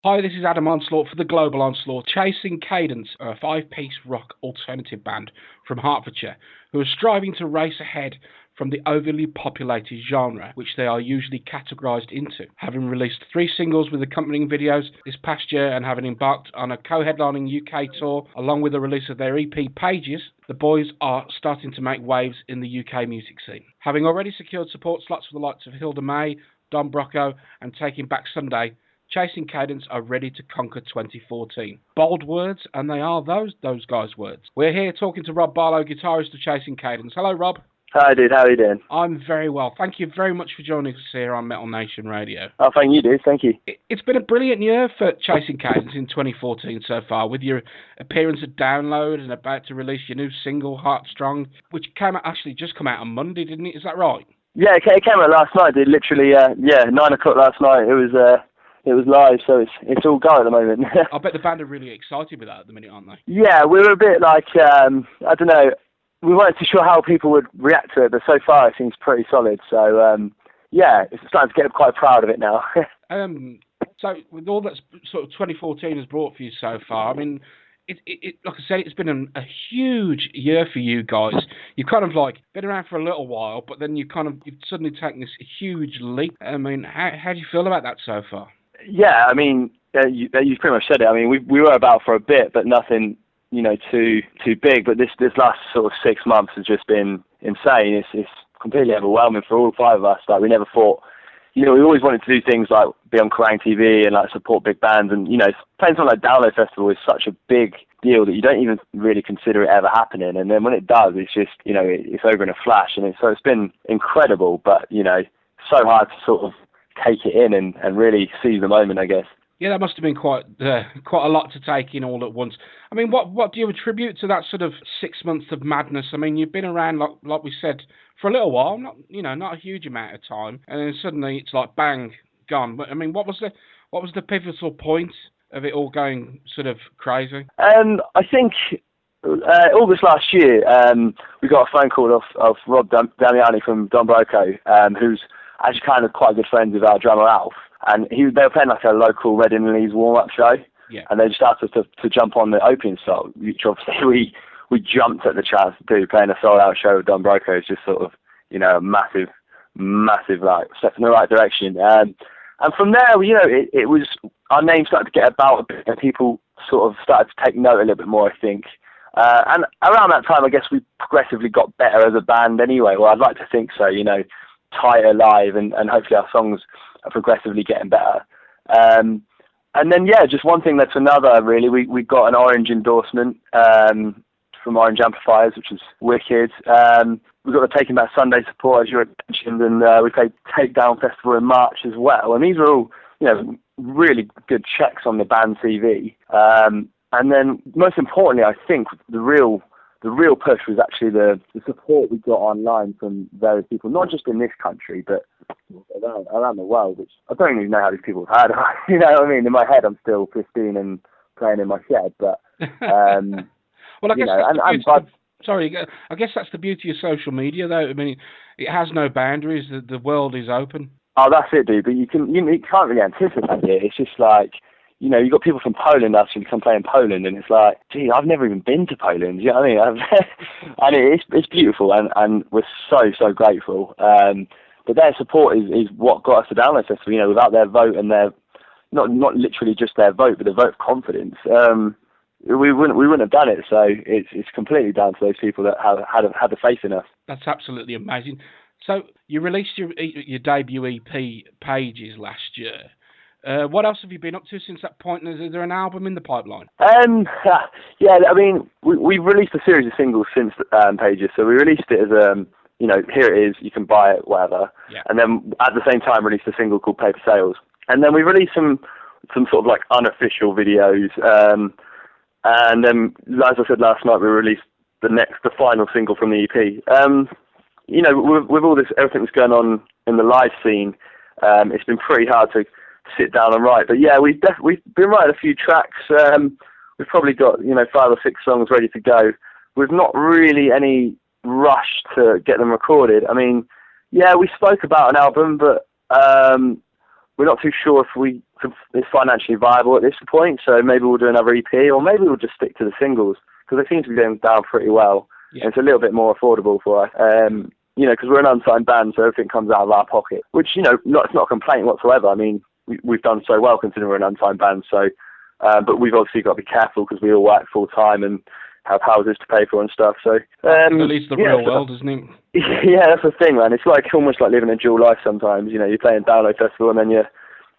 Hi, this is Adam Onslaught for the Global Onslaught, Chasing Cadence, a five-piece rock alternative band from Hertfordshire, who are striving to race ahead from the overly populated genre which they are usually categorised into. Having released 3 singles with accompanying videos this past year and having embarked on a co-headlining UK tour along with the release of their EP Pages, the boys are starting to make waves in the UK music scene. Having already secured support slots for the likes of Hilda May, Don Brocco and Taking Back Sunday, Chasing Cadence are ready to conquer 2014. Bold words, and they are those guys' words. We're here talking to Rob Barlow, guitarist of Chasing Cadence. Hello, Rob. Hi, dude. How are you doing? I'm very well. Thank you very much for joining us here on Metal Nation Radio. Oh, thank you, dude. Thank you. It's been a brilliant year for Chasing Cadence in 2014 so far, with your appearance at Download and about to release your new single, Heartstrong, which just come out on Monday, didn't it? Is that right? Yeah, it came out last night, dude. Literally, 9 o'clock last night. It was live, so it's all go at the moment. I bet the band are really excited with that at the minute, aren't they? Yeah, we were a bit like, I don't know, we weren't too sure how people would react to it, but so far it seems pretty solid. So, it's starting to get quite proud of it now. So, with all that sort of 2014 has brought for you so far, I mean, it like I said, it's been a huge year for you guys. You've kind of like been around for a little while, but then you've suddenly taken this huge leap. I mean, how do you feel about that so far? Yeah, I mean, you pretty much said it. I mean, we were about for a bit, but nothing, too big. But this last sort of 6 months has just been insane. It's completely overwhelming for all 5 of us. Like, we never thought, we always wanted to do things like be on Kerrang TV and like support big bands. And, playing something like Download Festival is such a big deal that you don't even really consider it ever happening. And then when it does, it's just, it's over in a flash. And so it's been incredible, but, so hard to sort of take it in and really seize the moment, I guess. Yeah, that must have been quite a lot to take in all at once. I mean, what do you attribute to that sort of 6 months of madness? I mean, you've been around, like we said, for a little while, not a huge amount of time, and then suddenly it's like bang, gone. But I mean, what was the pivotal point of it all going sort of crazy? I think August last year, we got a phone call off Rob Damiani from Don Brocco, who's actually kind of quite good friends with our drummer Alf, and they were playing like a local Reading and Leeds warm-up show, yeah. And they just asked us to jump on the opening slot, which obviously we jumped at the chance to do. Playing a sold-out show with Don Brocco is just sort of, a massive like step in the right direction, and from there, it was, our name started to get about a bit, and people sort of started to take note a little bit more, I think. And around that time, I guess we progressively got better as a band anyway. Well, I'd like to think so, tighter live, and hopefully our songs are progressively getting better. And then, just one thing led to another, really. We got an Orange endorsement from Orange Amplifiers, which was wicked. We got the Taking Back Sunday support, as you mentioned, and we played Takedown Festival in March as well. And these were all, really good checks on the band TV. And then, most importantly, I think the real push was actually the support we got online from various people, not just in this country, but around the world, which I don't even know how these people have had. You know what I mean? In my head, I'm still 15 and playing in my shed, but... well, I guess I guess that's the beauty of social media, though. I mean, it has no boundaries. The world is open. Oh, that's it, dude. But you can't really anticipate it. It's just like, you've got people from Poland actually come play in Poland, and it's like, gee, I've never even been to Poland. You know what I mean? And it's beautiful, and we're so grateful. But their support is what got us to Download Festival. Without their vote and their not literally just their vote, but the vote of confidence, we wouldn't have done it. So it's completely down to those people that had the faith in us. That's absolutely amazing. So you released your debut EP Pages last year. What else have you been up to since that point? Is there an album in the pipeline? Yeah, I mean, we've released a series of singles since Pages. So we released it as here it is, you can buy it, whatever. Yeah. And then at the same time released a single called Paper Sales. And then we released some sort of like unofficial videos. And then, as I said last night, we released the final single from the EP. With all this, everything that's going on in the live scene, it's been pretty hard to sit down and write. But yeah, we've been writing a few tracks. We've probably got 5 or 6 songs ready to go. We've not really any rush to get them recorded. I mean, yeah, we spoke about an album, but we're not too sure if it's financially viable at this point. So maybe we'll do another EP, or maybe we'll just stick to the singles because they seem to be going down pretty well. Yeah. And it's a little bit more affordable for us. Because we're an unsigned band, so everything comes out of our pocket, which, it's not a complaint whatsoever. I mean, we've done so well considering we're an unsigned band, so, but we've obviously got to be careful because we all work full time and have houses to pay for and stuff, so. At least the real world, isn't it? Yeah, that's the thing, man. It's almost like living a dual life sometimes. You're playing Barlow Festival and then you're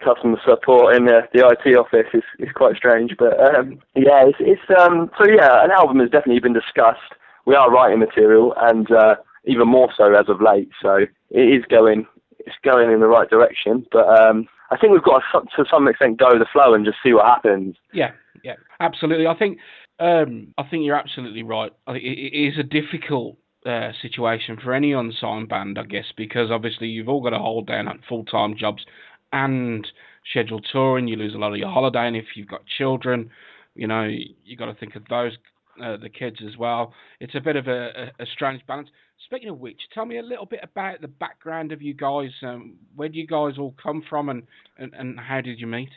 customer support in the IT office is quite strange, but, an album has definitely been discussed. We are writing material, and, even more so as of late, so it's going in the right direction, but I think we've got to some extent go with the flow and just see what happens. Yeah, absolutely. I think you're absolutely right. I think it is a difficult situation for any unsigned band, I guess, because obviously you've all got to hold down full-time jobs and scheduled touring. You lose a lot of your holiday, and if you've got children, you got to think of those, the kids as well. It's a bit of a strange balance. Speaking of which, tell me a little bit about the background of you guys. Where do you guys all come from, and how did you meet?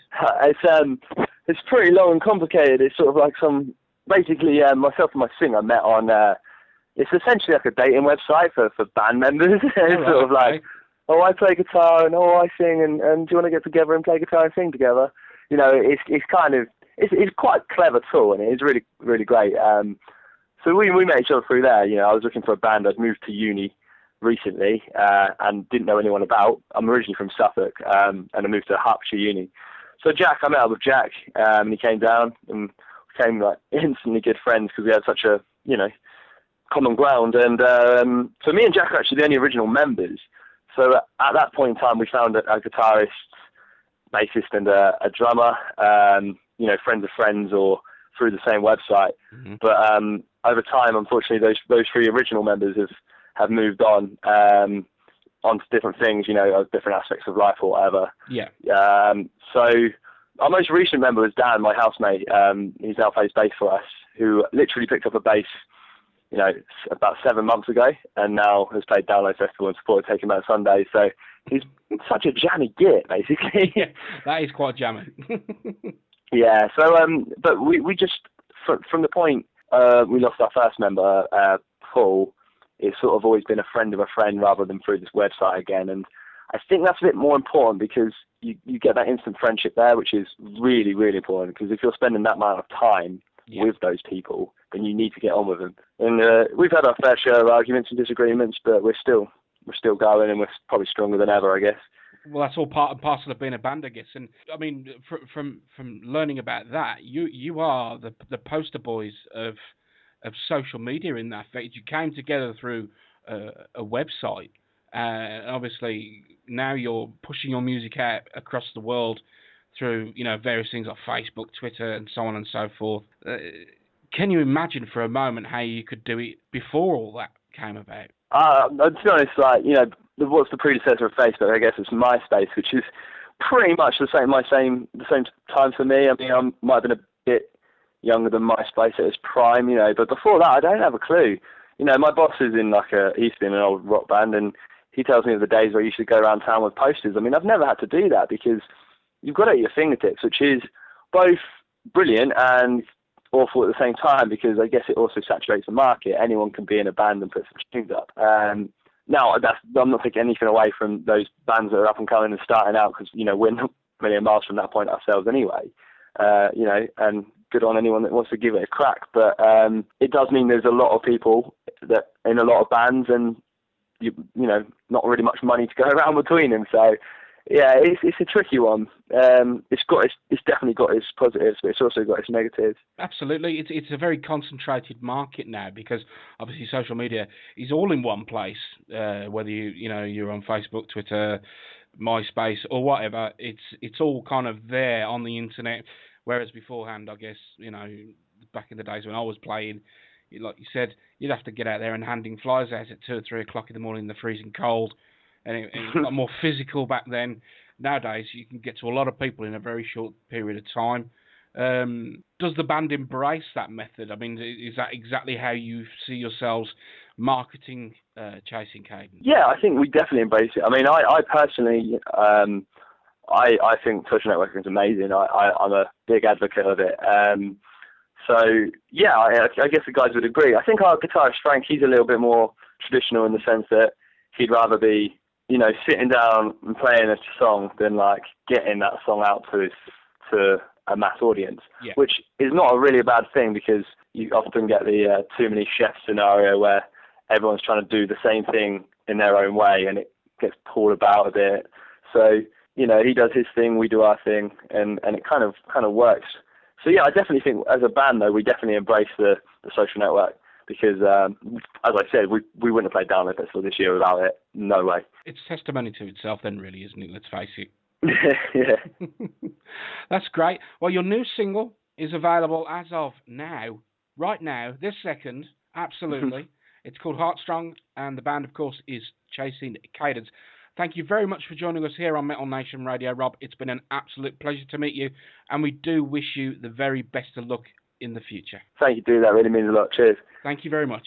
It's pretty long and complicated. It's sort of like basically myself and my singer met on. It's essentially like a dating website for band members. It's sort of like, oh, I play guitar and I sing, and do you want to get together and play guitar and sing together? It's kind of it's quite a clever tool, and it is really, really great. So we met each other through there. I was looking for a band. I'd moved to uni recently and didn't know anyone about. I'm originally from Suffolk, and I moved to Hertfordshire Uni. So I met up with Jack, and he came down, and we became like instantly good friends because we had such a common ground. And so me and Jack are actually the only original members. So at that point in time, we found a guitarist, bassist, and a drummer. Friends of friends or through the same website. Mm-hmm. But over time, unfortunately, those three original members have moved on onto different things, different aspects of life or whatever. Yeah. So our most recent member was Dan, my housemate. He's now plays bass for us, who literally picked up a bass, about 7 months ago, and now has played Download Festival and supported Take Him Out Sunday. So he's such a jammy git, basically. Yeah, that is quite jammy. Yeah, so, but we just, from the point we lost our first member, Paul, it's sort of always been a friend of a friend rather than through this website again, and I think that's a bit more important because you get that instant friendship there, which is really, really important, because if you're spending that amount of time with those people, then you need to get on with them. And we've had our fair share of arguments and disagreements, but we're still going, and we're probably stronger than ever, I guess. Well, that's all part and parcel of being a band, I guess. And I mean, from learning about that, you are the poster boys of social media in that fact. You came together through a website, and obviously now you're pushing your music out across the world through various things like Facebook, Twitter, and so on and so forth. Can you imagine for a moment how you could do it before all that came about? To be honest, what's the predecessor of Facebook? I guess it's MySpace, which is pretty much the same time for me. I mean, I might have been a bit younger than MySpace at its prime, but before that, I don't have a clue. My boss is in he's been an old rock band, and he tells me of the days where you should go around town with posters. I mean, I've never had to do that because you've got it at your fingertips, which is both brilliant and awful at the same time, because I guess it also saturates the market. Anyone can be in a band and put some tunes up. Now, I'm not taking anything away from those bands that are up and coming and starting out, because, we're not a million miles from that point ourselves anyway. And good on anyone that wants to give it a crack. But it does mean there's a lot of people that in a lot of bands, and, not really much money to go around between them. So, yeah, it's a tricky one. It's definitely got its positives, but it's also got its negatives. Absolutely, it's a very concentrated market now, because obviously social media is all in one place. Whether you're on Facebook, Twitter, MySpace, or whatever, it's all kind of there on the internet. Whereas beforehand, I guess back in the days when I was playing, like you said, you'd have to get out there and handing flyers out at 2 or 3 o'clock in the morning in the freezing cold. And it got more physical back then. Nowadays, you can get to a lot of people in a very short period of time. Does the band embrace that method? I mean, is that exactly how you see yourselves marketing Chasing Cadence? Yeah, I think we definitely embrace it. I mean, I personally, I think social networking is amazing. I'm a big advocate of it. So yeah, I guess the guys would agree. I think our guitarist Frank, he's a little bit more traditional in the sense that he'd rather be, you know, sitting down and playing a song than like getting that song out to a mass audience, which is not really a bad thing, because you often get the too many chefs scenario where everyone's trying to do the same thing in their own way and it gets pulled about a bit. So, you know, he does his thing, we do our thing, and it kind of works. So yeah, I definitely think as a band though, we definitely embrace the social network, because as I said, we wouldn't have played Download Festival this year without it. No way. It's testimony to itself then, really, isn't it? Let's face it. Yeah. That's great. Well, your new single is available as of now, right now, this second. Absolutely. It's called Heartstrong, and the band, of course, is Chasing Cadence. Thank you very much for joining us here on Metal Nation Radio, Rob. It's been an absolute pleasure to meet you, and we do wish you the very best of luck in the future. Thank you, dude. That really means a lot. Cheers. Thank you very much.